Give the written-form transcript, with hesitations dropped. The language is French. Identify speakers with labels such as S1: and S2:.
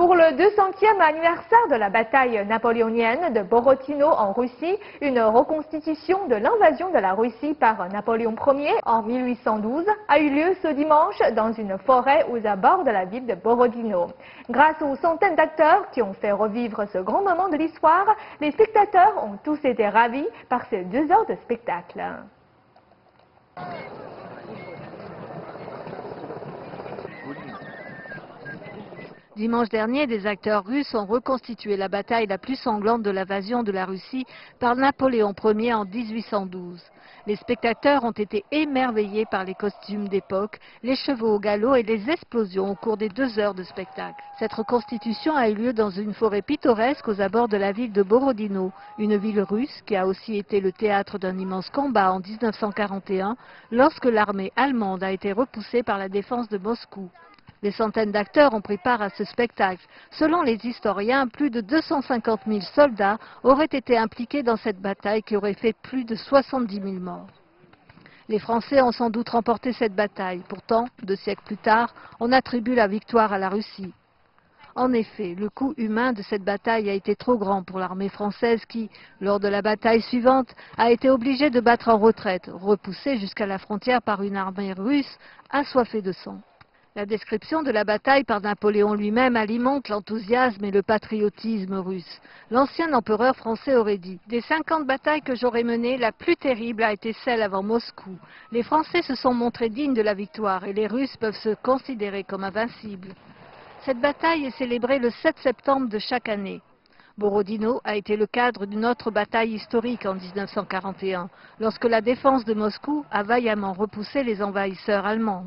S1: Pour le 200e anniversaire de la bataille napoléonienne de Borodino en Russie, une reconstitution de l'invasion de la Russie par Napoléon Ier en 1812 a eu lieu ce dimanche dans une forêt aux abords de la ville de Borodino. Grâce aux centaines d'acteurs qui ont fait revivre ce grand moment de l'histoire, les spectateurs ont tous été ravis par ces 2 heures de spectacle.
S2: Dimanche dernier, des acteurs russes ont reconstitué la bataille la plus sanglante de l'invasion de la Russie par Napoléon Ier en 1812. Les spectateurs ont été émerveillés par les costumes d'époque, les chevaux au galop et les explosions au cours des 2 heures de spectacle. Cette reconstitution a eu lieu dans une forêt pittoresque aux abords de la ville de Borodino, une ville russe qui a aussi été le théâtre d'un immense combat en 1941 lorsque l'armée allemande a été repoussée par la défense de Moscou. Des centaines d'acteurs ont pris part à ce spectacle. Selon les historiens, plus de 250 000 soldats auraient été impliqués dans cette bataille qui aurait fait plus de 70 000 morts. Les Français ont sans doute remporté cette bataille. Pourtant, 2 siècles plus tard, on attribue la victoire à la Russie. En effet, le coût humain de cette bataille a été trop grand pour l'armée française qui, lors de la bataille suivante, a été obligée de battre en retraite, repoussée jusqu'à la frontière par une armée russe assoiffée de sang. La description de la bataille par Napoléon lui-même alimente l'enthousiasme et le patriotisme russe. L'ancien empereur français aurait dit « Des 50 batailles que j'aurais menées, la plus terrible a été celle avant Moscou. Les Français se sont montrés dignes de la victoire et les Russes peuvent se considérer comme invincibles. » Cette bataille est célébrée le 7 septembre de chaque année. Borodino a été le cadre d'une autre bataille historique en 1941, lorsque la défense de Moscou a vaillamment repoussé les envahisseurs allemands.